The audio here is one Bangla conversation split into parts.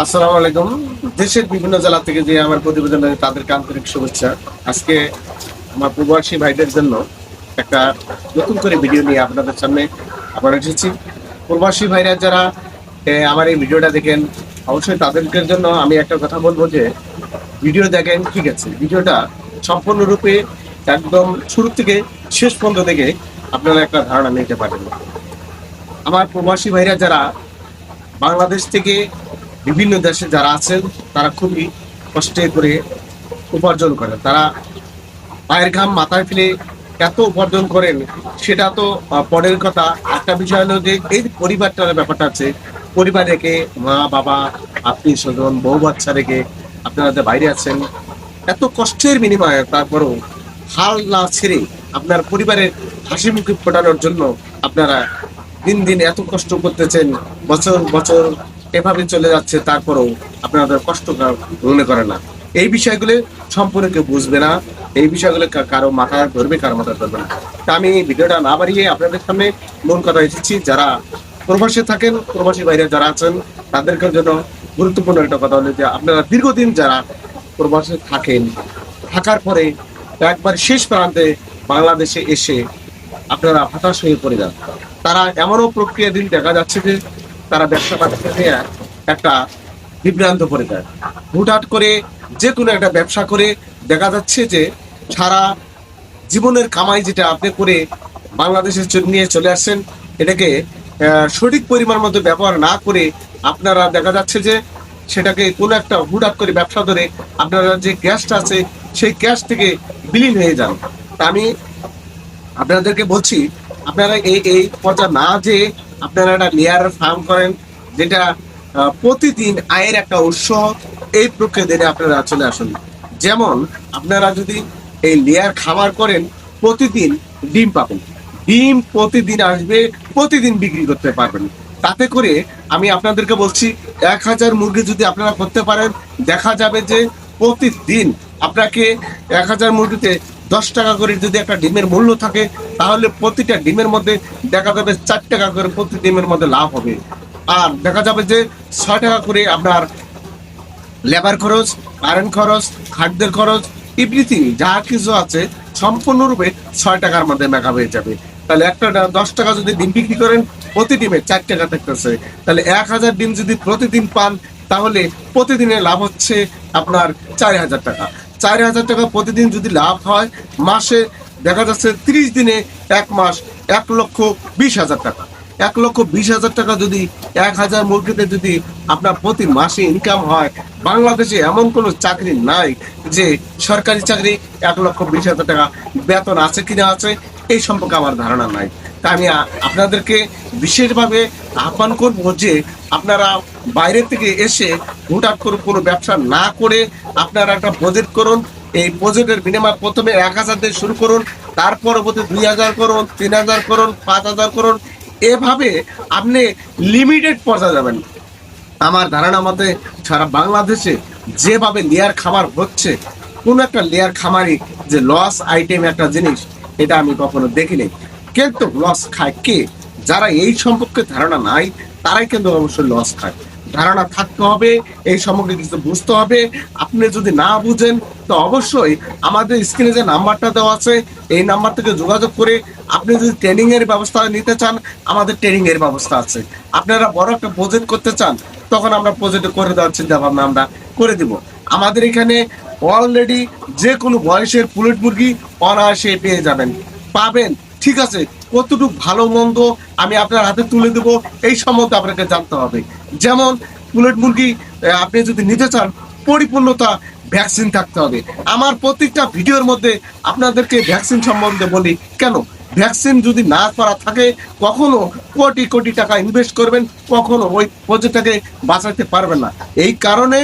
আসসালামু আলাইকুম। দেশের বিভিন্ন জেলা থেকে যে আমার প্রতিবেদন তাদেরকে আন্তরিক শুভেচ্ছা। আজকে আমার প্রবাসী ভাইদের জন্য একটা নতুন করে ভিডিও নিয়ে আপনাদের সামনে আবার এসেছি। প্রবাসী ভাইরা যারা আমার এই ভিডিওটা দেখেন, অবশ্যই তাদেরকে জন্য আমি একটা কথা বলবো যে ভিডিও দেখেন, ঠিক আছে, ভিডিওটা সম্পূর্ণরূপে একদম শুরু থেকে শেষ পর্যন্ত দেখে আপনারা একটা ধারণা নিতে পারেন। আমার প্রবাসী ভাইরা যারা বাংলাদেশ থেকে বিভিন্ন দেশে যারা আছেন, তারা খুবই কষ্টে করে উপার্জন করেন। তারা পায়ের ঘাম মাথায় ফেলে এত উপার্জন করেন, সেটা তো পরের কথা। একটা বিষয় হলো যে এই পরিবারটার ব্যাপারটা আছে। পরিবার রেখে মা বাবা আত্মীয় স্বজন বউ বাচ্চা রেখে আপনারা যে বাইরে আছেন, এত কষ্টের বিনিময়ে তারপরেও হাল না ছেড়ে আপনার পরিবারের হাসি মুখে ফোটানোর জন্য আপনারা দিন দিন এত কষ্ট করতেছেন, বছর বছর এভাবে চলে যাচ্ছে, তারপরেও আপনাদের কষ্ট মনে করে না। এই বিষয়গুলো সম্পূর্ণ কেউ বুঝবে না। এই বিষয়গুলো কারো মাথায় ধরবে, কারো মাথায় ধরবে না। তা আমি ভিডিওটা না বাড়িয়ে আপনাদের সামনে মূল কথা এসেছি। যারা প্রবাসে থাকেন, প্রবাসী বাইরে যারা আছেন, তাদেরকে জন্য গুরুত্বপূর্ণ একটা কথা হলো যে আপনারা দীর্ঘদিন যারা প্রবাসে থাকেন, থাকার পরে একবার শেষ প্রান্তে বাংলাদেশে এসে আপনারা হতাশ হয়ে পড়ে যান। তারা এমনও প্রক্রিয়া দিন দেখা যাচ্ছে যে তারা ব্যবসা বাণিজ্য নিয়ে একটা বিভ্রান্ত পড়ে যায়। হুটহাট করে যে কোনো একটা ব্যবসা করে দেখা যাচ্ছে যে সারা জীবনের কামাই যেটা আপনি করে বাংলাদেশে নিয়ে চলে আসছেন, এটাকে সঠিক পরিমাণ মতো ব্যবহার না করে আপনারা দেখা যাচ্ছে যে সেটাকে কোনো একটা হুটহাট করে ব্যবসা ধরে আপনারা যে ক্যাশটা আছে সেই ক্যাশ থেকে বিলীন হয়ে যান। তা আমি আপনাদেরকে বলছি, আপনারা এই এই পর্যায়ে না যে আপনারা একটা লেয়ার ফার্ম করেন, যেটা প্রতিদিন আয়ের একটা উৎস, এই প্রক্রিয়া আপনারা চলে আসুন। যেমন আপনারা যদি এই লেয়ার খামার করেন, প্রতিদিন ডিম পাবেন, ডিম প্রতিদিন আসবে, প্রতিদিন বিক্রি করতে পারবেন। তাতে করে আমি আপনাদেরকে বলছি, 1000 মুরগি যদি আপনারা করতে পারেন, দেখা যাবে যে প্রতিদিন আপনাকে 1000 মুরগিতে 10 টাকা করে যদি একটা ডিমের মূল্য থাকে, তাহলে প্রতিটা ডিমের মধ্যে দেখা যাবে 4 টাকা করে প্রতি ডিমের মধ্যে লাভ হবে। আর দেখা যাবে যে 6 টাকা করে আপনার লেবার খরচ, কারেন্ট খরচ, খাদ্যের খরচ, এভরিথিং যা কিছু আছে সম্পূর্ণরূপে 6 টাকার মধ্যে মেকা হয়ে যাবে। তাহলে একটা 10 টাকা যদি ডিম বিক্রি করেন, প্রতি ডিমে 4 টাকা থাকতেছে, তাহলে 1000 ডিম যদি প্রতিদিন পান, তাহলে প্রতিদিনে লাভ হচ্ছে আপনার 4000 টাকা। 4000 টাকা প্রতিদিন যদি লাভ হয়, মাসে দেখা যাচ্ছে 30 দিনে 1 মাস 1,20,000 টাকা। 1,20,000 টাকা যদি 1000 মুরগিতে যদি আপনার প্রতি মাসে ইনকাম হয়, বাংলাদেশে এমন কোনো চাকরি নাই যে সরকারি চাকরি 1,20,000 টাকা বেতন আছে কিনা আছে, এই সম্পর্কে আমার ধারণা নাই। তা আমি আপনাদেরকে বিশেষভাবে আহ্বান করবো যে আপনারা বাইরে থেকে এসে হুটহাট করে কোনো ব্যবসা না করে আপনারা একটা প্রজেক্ট করুন। এই প্রজেক্টের বিনিময়ে প্রথমে 1000 দিয়ে শুরু করুন, তার পরবর্তী 2000 করুন, 3000 করুন, 5000 করুন। এভাবে আপনি লিমিটেড পর্যায়ে যাবেন। আমার ধারণা মতে সারা বাংলাদেশে যেভাবে লেয়ার খামার হচ্ছে, কোন একটা লেয়ার খামারই যে লস আইটেম একটা জিনিস, এটা আমি কখনো দেখিনি। কিন্তু লস খায় কে? যারা এই সম্পর্কে ধারণা নাই, তারাই কিন্তু অবশ্যই লস খায়। ধারণা থাকতে হবে, এই সম্পর্কে কিছু বুঝতে হবে। আপনি যদি না বুঝেন, তো অবশ্যই আমাদের স্ক্রিনে যে নাম্বারটা দেওয়া আছে, এই নাম্বার থেকে যোগাযোগ করে আপনি যদি ট্রেনিং এর ব্যবস্থা নিতে চান, আমাদের ট্রেনিং এর ব্যবস্থা আছে। আপনারা বড় একটা প্রজেক্ট করতে চান, তখন আমরা প্রজেক্ট করে দেওয়ার চিন্তা ভাবনা আমরা করে দিব। আমাদের এখানে অলরেডি যে কোনো বয়সের পুলেট মুরগি অনায়াসে পেয়ে যাবেন, পাবেন। ঠিক আছে, কতটুকু ভালো মন্দ আমি আপনার হাতে তুলে দেব, এই সম্বন্ধে আপনাকে জানতে হবে। যেমন পুলেট মুরগি আপনি যদি নিতে চান, পরিপূর্ণতা ভ্যাকসিন থাকতে হবে। আমার প্রত্যেকটা ভিডিওর মধ্যে আপনাদেরকে ভ্যাকসিন সম্বন্ধে বলি। কেন? ভ্যাকসিন যদি না করা থাকে, কখনো কোটি কোটি টাকা ইনভেস্ট করবেন, কখনো ওই প্রজেক্টটাকে বাঁচাতে পারবেন না। এই কারণে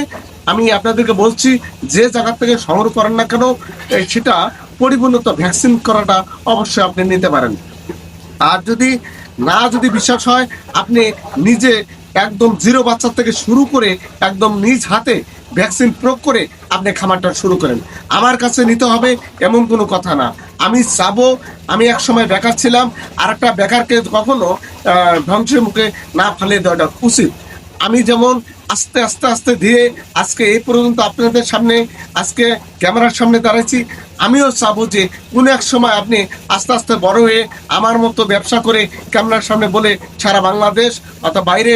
আমি আপনাদেরকে বলছি, যে জায়গা থেকে সংগ্রহ করেন না কেন, সেটা পরিপূর্ণতা ভ্যাকসিন করাটা অবশ্যই আপনি নিতে পারেন। আর যদি বিশ্বাস হয়, আপনি নিজে একদম জিরো বাচ্চা থেকে শুরু করে একদম নিজ হাতে ভ্যাকসিন প্রয়োগ করে আপনি খামারটা শুরু করেন। আমার কাছে নিতে হবে এমন কোনো কথা না। আমি চাবো, আমি এক সময় বেকার ছিলাম, আর একটা বেকারকে কখনো ধ্বংসের মুখে না ফেলে দেওয়াটা উচিত। আমি যেমন আস্তে আস্তে আস্তে ধীরে আজকে এই পর্যন্ত আপনাদের সামনে আজকে ক্যামেরার সামনে দাঁড়াইছি। আমিও চাবো যে কোনো এক সময় আপনি আস্তে আস্তে বড় হয়ে আমার মতো ব্যবসা করে ক্যামেরার সামনে বলে সারা বাংলাদেশ অথবা বাইরে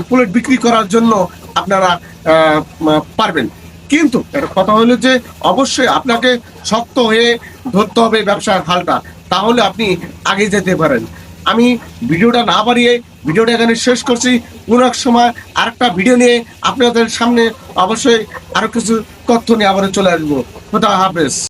প্লেট বিক্রি করার জন্য আপনারা পারবেন। কিন্তু একটা কথা হলো যে অবশ্যই আপনাকে শক্ত হয়ে ধরতে হবে ব্যবসার হালটা, তাহলে আপনি আগে যেতে পারেন। আমি ভিডিওটা না বাড়িয়ে ভিডিওটা এখানে শেষ করছি। কোনো এক সময় আরেকটা ভিডিও নিয়ে আপনাদের সামনে অবশ্যই আরো কিছু তথ্য নিয়ে আবার চলে আসবো। খোদা হাফেজ।